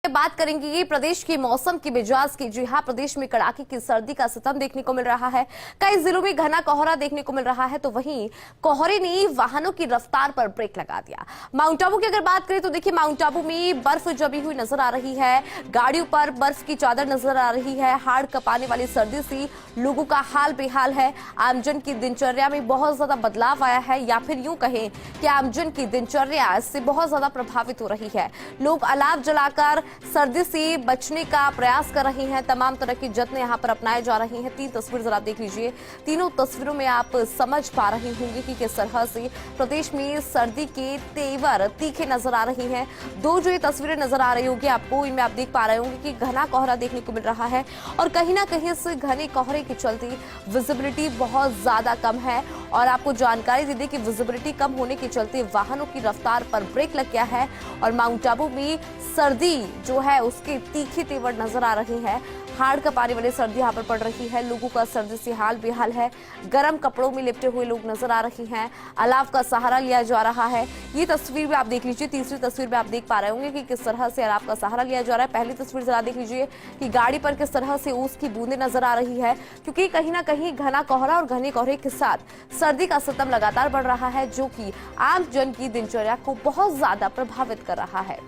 बात करेंगे ये प्रदेश के मौसम की मिजाज की। जी हाँ, प्रदेश में कड़ाके की सर्दी का सितम देखने को मिल रहा है। कई जिलों में घना कोहरा देखने को मिल रहा है, तो वहीं कोहरे ने वाहनों की रफ्तार पर ब्रेक लगा दिया। माउंट आबू की अगर बात करें तो देखिए, माउंट आबू में बर्फ जमी हुई नजर आ रही है, गाड़ियों पर बर्फ की चादर नजर आ रही है। हाड़ कपाने वाली सर्दी से लोगों का हाल बेहाल है। आमजन की दिनचर्या में बहुत ज्यादा बदलाव आया है, या फिर यूं कहें कि आमजन की दिनचर्या इससे बहुत ज्यादा प्रभावित हो रही है। लोग अलाव जलाकर सर्दी से बचने का प्रयास कर रहे हैं। तमाम तरह के जत्न यहां पर अपनाए जा रहे हैं। 3 तस्वीर जरा देख लीजिए। तीनों तस्वीरों में आप समझ पा रहे होंगे कि किस तरह से प्रदेश में सर्दी के तेवर तीखे नजर आ रहे हैं। दो जो ये तस्वीरें नजर आ रही होगी आपको, इनमें आप देख पा रहे होंगे कि घना कोहरा देखने को मिल रहा है, और कहीं ना कहीं इस घने कोहरे के चलते विजिबिलिटी बहुत ज्यादा कम है। और आपको जानकारी दे दें कि विजिबिलिटी कम होने के चलते वाहनों की रफ्तार पर ब्रेक लग गया है, और माउंट आबू में सर्दी जो है उसके तीखे तेवर नजर आ रहे हैं। हाड़ कपाने वाली सर्दी यहाँ पर पड़ रही है। लोगों का सर्दी से हाल बेहाल है। गर्म कपड़ों में लिपटे हुए लोग नजर आ रहे हैं। अलाव का सहारा लिया जा रहा है। ये तस्वीर में आप देख लीजिए। तीसरी तस्वीर में आप देख पा रहे होंगे कि किस तरह से अलाव का सहारा लिया जा रहा है। पहली तस्वीर जरा देख लीजिए कि गाड़ी पर किस तरह से ओस की बूंदें नजर आ रही है, क्योंकि कहीं ना कहीं घना कोहरा और घने कोहरे के साथ सर्दी का सितम लगातार बढ़ रहा है, जो कि आम जन की दिनचर्या को बहुत ज्यादा प्रभावित कर रहा है।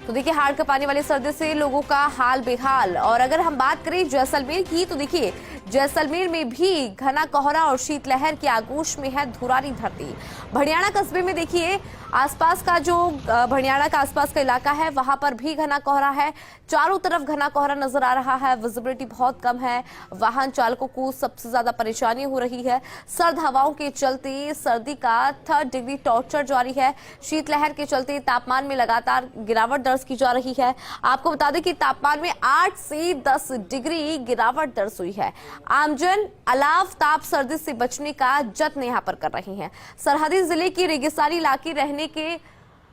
तो देखिए, हाड़ कपाने वाली सर्दी से लोगों का हाल बेहाल। और अगर हम बात करें जैसलमेर की, तो देखिए जैसलमेर में भी घना कोहरा और शीतलहर के आगोश में है धुरारी धरती। भड़ियाना कस्बे में देखिए, आसपास का जो भड़ियाना का आसपास का इलाका है, वहां पर भी घना कोहरा है। चारों तरफ घना कोहरा नजर आ रहा है। विजिबिलिटी बहुत कम है। वाहन चालकों को सबसे ज्यादा परेशानी हो रही है। सर्द हवाओं के चलते सर्दी का 3rd डिग्री टॉर्चर जारी है। शीतलहर के चलते तापमान में लगातार गिरावट दर्ज की जा रही है। आपको बता दें कि तापमान में 8 से 10 डिग्री गिरावट दर्ज हुई है। आमजन अलाव ताप सर्दी से बचने का जत्न यहां पर कर रहे हैं। सरहदी जिले के रेगिस्तानी इलाके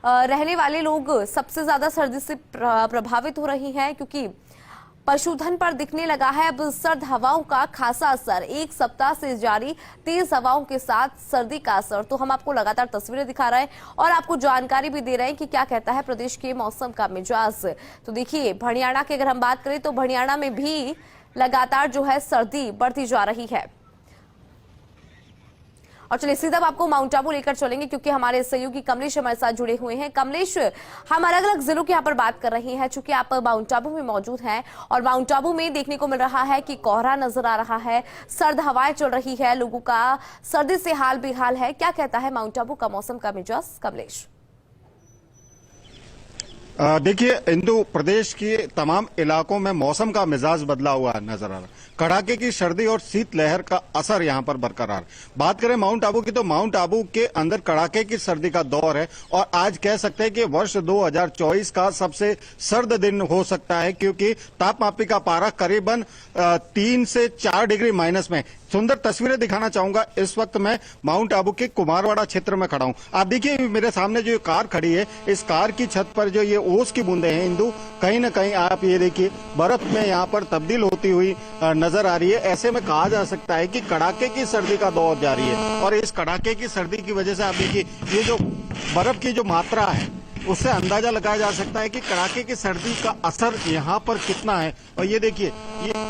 रहने वाले लोग सबसे ज्यादा सर्दी से प्रभावित हो रही हैं, क्योंकि पशुधन पर दिखने लगा है अब सर्द हवाओं का खासा असर। एक सप्ताह से जारी तेज हवाओं के साथ सर्दी का असर। तो हम आपको लगातार तस्वीरें दिखा रहे हैं और आपको जानकारी भी दे रहे हैं कि क्या कहता है प्रदेश के मौसम का मिजाज। तो देखिए, भड़ियाना की अगर हम बात करें तो भड़ियाना में भी लगातार जो है सर्दी बढ़ती जा रही है। और चलिए सीधा आपको माउंट आबू लेकर चलेंगे, क्योंकि हमारे सहयोगी कमलेश हमारे साथ जुड़े हुए हैं। कमलेश, हम अलग अलग जिलों की यहाँ पर बात कर रहे हैं, चूंकि आप माउंट आबू में मौजूद हैं, और माउंट आबू में देखने को मिल रहा है कि कोहरा नजर आ रहा है, सर्द हवाएं चल रही है, लोगों का सर्दी से हाल बेहाल है। क्या कहता है माउंट आबू का मौसम का मिजाज, कमलेश? देखिए इंदु, प्रदेश के तमाम इलाकों में मौसम का मिजाज बदला हुआ नजर आ रहा है। कड़ाके की सर्दी और शीतलहर का असर यहां पर बरकरार। बात करें माउंट आबू की, तो माउंट आबू के अंदर कड़ाके की सर्दी का दौर है, और आज कह सकते हैं कि वर्ष 2024 का सबसे सर्द दिन हो सकता है, क्योंकि तापमापी का पारा करीबन 3 से 4 डिग्री माइनस में। सुंदर तस्वीरें दिखाना चाहूंगा। इस वक्त मैं माउंट आबू के कुमारवाड़ा क्षेत्र में खड़ा हूं। आप देखिए मेरे सामने जो कार खड़ी है, इस कार की छत पर जो ये ओस की बूंदें हैं इंदु, कहीं ना कहीं आप ये देखिए बर्फ में यहाँ पर तब्दील होती हुई नजर आ रही है। ऐसे में कहा जा सकता है कि कड़ाके की सर्दी का दौर जारी है, और इस कड़ाके की सर्दी की वजह से आप देखिए ये जो बर्फ की जो मात्रा है, उससे अंदाजा लगाया जा सकता है कि कड़ाके की सर्दी का असर यहाँ पर कितना है। और ये देखिए,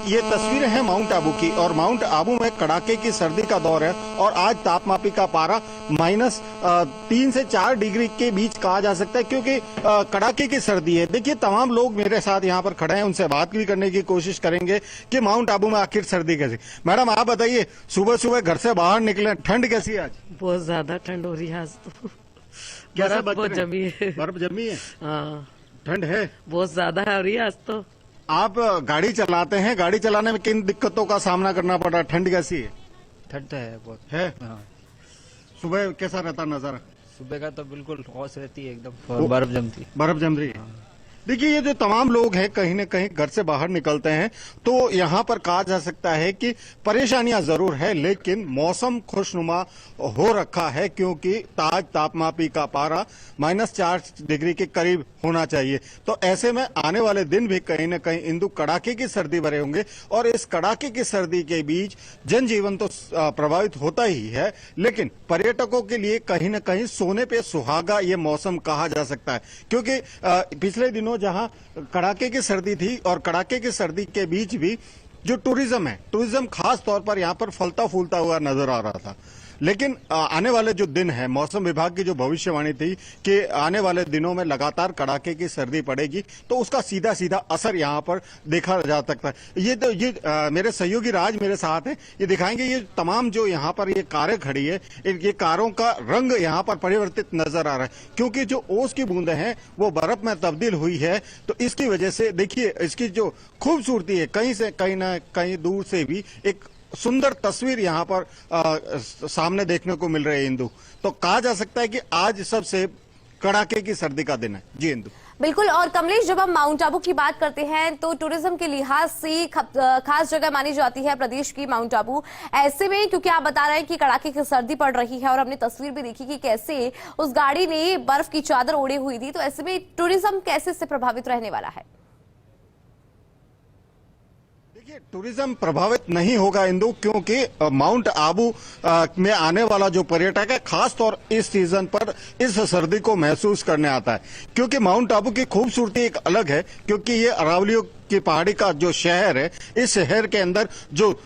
ये तस्वीरें हैं माउंट आबू की, और माउंट आबू में कड़ाके की सर्दी का दौर है, और आज तापमापी का पारा -3 से 4 डिग्री के बीच कहा जा सकता है, क्योंकि कड़ाके की सर्दी है। देखिए, तमाम लोग मेरे साथ यहाँ पर खड़े हैं, उनसे बात भी करने की कोशिश करेंगे कि माउंट आबू में आखिर सर्दी कैसी। मैडम, आप बताइए, सुबह सुबह घर से बाहर निकले, ठंड कैसी है आज? बहुत ज्यादा ठंड हो रही है आज तो। बर्फ बहुत जमी है। बर्फ जमी है, हाँ, ठंड है, बहुत ज्यादा है हो रही है आज तो। आप गाड़ी चलाते हैं, गाड़ी चलाने में किन दिक्कतों का सामना करना पड़ रहा है? ठंड कैसी है? ठंड तो है बहुत है। हाँ। सुबह कैसा रहता नजारा? सुबह का तो बिल्कुल औस रहती है एकदम, और बर्फ जमती है। बर्फ जम रही है। देखिए, ये जो तमाम लोग हैं कहीं न कहीं घर से बाहर निकलते हैं तो यहाँ पर कहा जा सकता है कि परेशानियां जरूर है, लेकिन मौसम खुशनुमा हो रखा है क्योंकि ताज तापमापी का पारा -4 डिग्री के करीब होना चाहिए। तो ऐसे में आने वाले दिन भी कहीं न कहीं इंदु कड़ाके की सर्दी भरे होंगे और इस कड़ाके की सर्दी के बीच जनजीवन तो प्रभावित होता ही है, लेकिन पर्यटकों के लिए कहीं न कहीं सोने पे सुहागा ये मौसम कहा जा सकता है क्योंकि पिछले दिनों जहां कड़ाके की सर्दी थी और कड़ाके की सर्दी के बीच भी जो टूरिज्म है, टूरिज्म खास तौर पर यहां पर फलता फूलता हुआ नजर आ रहा था। लेकिन आने वाले जो दिन है, मौसम विभाग की जो भविष्यवाणी थी कि आने वाले दिनों में लगातार कड़ाके की सर्दी पड़ेगी तो उसका सीधा सीधा असर यहां पर देखा जा सकता है। ये मेरे सहयोगी राज मेरे साथ हैं, ये दिखाएंगे ये तमाम जो यहां पर ये कारें खड़ी है, ये कारों का रंग यहां पर परिवर्तित नजर आ रहा है क्योंकि जो ओस की बूंदें हैं वो बर्फ में तब्दील हुई है। तो इसकी वजह से देखिए इसकी जो खूबसूरती है, कहीं से कहीं ना कहीं दूर से भी एक सुंदर तस्वीर यहां पर सामने देखने को मिल रही है इंदु। तो कहा जा सकता है कि आज सबसे कड़ाके की सर्दी का दिन है। जी इंदु। बिल्कुल। और कमलेश, जब हम माउंट आबू की बात करते हैं तो टूरिज्म के लिहाज से खास जगह मानी जाती है प्रदेश की माउंट आबू। ऐसे में क्योंकि आप बता रहे हैं कि कड़ाके की सर्दी पड़ रही है और हमने तस्वीर भी देखी कि कैसे उस गाड़ी ने बर्फ की चादर ओढ़ी हुई थी, तो ऐसे में टूरिज्म कैसे से प्रभावित रहने वाला है? टूरिज्म प्रभावित नहीं होगा इंदु क्योंकि माउंट आबू में आने वाला जो पर्यटक है खास तौर इस सीजन पर इस सर्दी को महसूस करने आता है क्योंकि माउंट आबू की खूबसूरती एक अलग है क्योंकि ये अरावलियों की पहाड़ी का जो शहर है, इस शहर के अंदर जो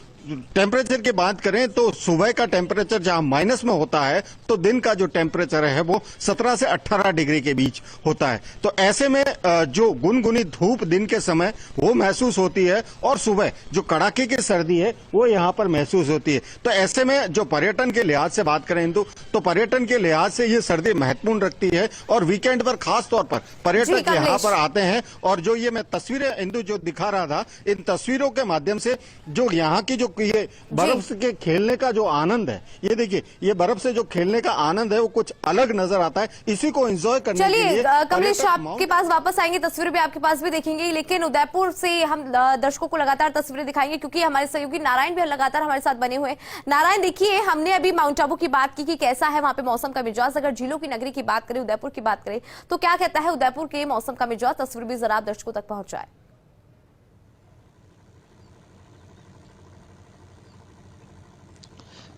टेम्परेचर की बात करें तो सुबह का टेम्परेचर जहां माइनस में होता है तो दिन का जो टेम्परेचर है वो 17 से 18 डिग्री के बीच होता है। तो ऐसे में जो गुनगुनी धूप दिन के समय वो महसूस होती है और सुबह जो कड़ाके की सर्दी है वो यहाँ पर महसूस होती है। तो ऐसे में जो पर्यटन के लिहाज से बात करें इंदु, तो पर्यटन के लिहाज से ये सर्दी महत्वपूर्ण रखती है और वीकेंड पर खास तौर पर पर्यटक यहाँ पर आते हैं। और जो ये मैं तस्वीरें इंदु जो दिखा रहा था, इन तस्वीरों के माध्यम से जो यहाँ की जो ये बर्फ के खेलने का जो आनंद है, ये देखिए ये बर्फ से जो खेलने का आनंद है वो कुछ अलग नजर आता है। इसी को एंजॉय करने के लिए कमलेश आपके पास वापस आएंगे, तस्वीरें भी आपके पास भी देखेंगे, लेकिन उदयपुर से हम दर्शकों को लगातार तस्वीरें दिखाएंगे क्योंकि हमारे सहयोगी नारायण भी लगातार हमारे साथ बने हुए हैं। नारायण, देखिए हमने अभी माउंट आबू की बात की कि कैसा है वहां पे मौसम का मिजाज। अगर झीलों की नगरी की बात करें, उदयपुर की बात करें, तो क्या कहता है उदयपुर के मौसम का मिजाज? तस्वीर भी जरा दर्शकों तक पहुंचाए।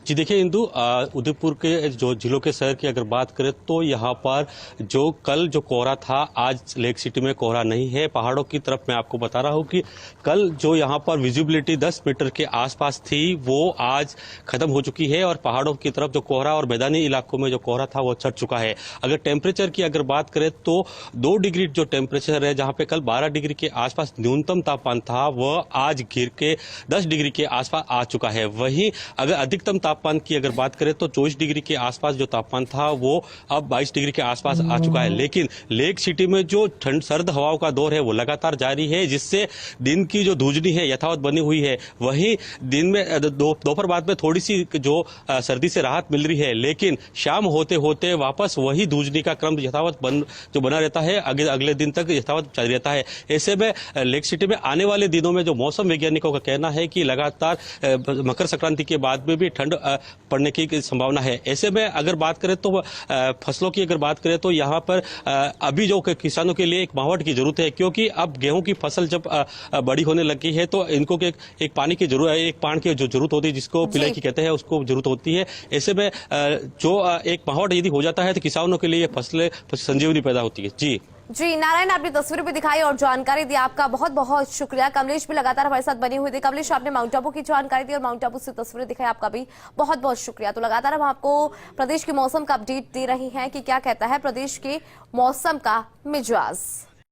जी देखिए इंदु, उदयपुर के जो जिलों के शहर की अगर बात करें तो यहाँ पर जो कल जो कोहरा था, आज लेक सिटी में कोहरा नहीं है। पहाड़ों की तरफ मैं आपको बता रहा हूँ कि कल जो यहाँ पर विजिबिलिटी 10 मीटर के आसपास थी वो आज खत्म हो चुकी है और पहाड़ों की तरफ जो कोहरा और मैदानी इलाकों में जो कोहरा था वो चढ़ चुका है। अगर टेम्परेचर की अगर बात करें तो 2 डिग्री जो टेम्परेचर है, जहाँ पे कल 12 डिग्री के आसपास न्यूनतम तापमान था, वह आज गिर के 10 डिग्री के आसपास आ चुका है। वहीं अगर अधिकतम तापमान की अगर बात करें तो 24 डिग्री के आसपास जो तापमान था वो अब 22 डिग्री के आसपास आ चुका है। लेकिन लेक सिटी में जो ठंड सर्द हवाओं का दौर है वो लगातार जारी है, जिससे दिन की जो धूजनी है यथावत बनी हुई है। वहीं दिन में दोपहर बाद में थोड़ी सी जो सर्दी से राहत मिल रही है, लेकिन शाम होते होते वापस वही धूजनी का क्रम यथावत जो बना रहता है, अगले दिन तक यथावत जारी रहता है। ऐसे में लेक सिटी में आने वाले दिनों में जो मौसम वैज्ञानिकों का कहना है कि लगातार मकर संक्रांति के बाद में भी ठंड पड़ने की संभावना है। ऐसे में अगर बात करें तो फसलों की अगर बात करें तो यहाँ पर अभी जो किसानों के लिए एक मावट की जरूरत है, क्योंकि अब गेहूं की फसल जब बड़ी होने लगी है तो इनको एक पानी की जरूरत है, एक पान की जो जरूरत होती है जिसको पिलाई की कहते हैं, उसको जरूरत होती है। ऐसे में जो एक मावट यदि हो जाता है तो किसानों के लिए फसलें संजीवनी पैदा होती है। जी नारायण, आपने तस्वीरें भी दिखाई और जानकारी दी, आपका बहुत बहुत शुक्रिया। कमलेश भी लगातार हमारे साथ बने हुए थे। कमलेश, आपने माउंट आबू की जानकारी दी और माउंट आबू से तस्वीरें दिखाई, आपका भी बहुत बहुत शुक्रिया। तो लगातार हम आपको प्रदेश के मौसम का अपडेट दे रही हैं कि क्या कहता है प्रदेश के मौसम का मिजाज।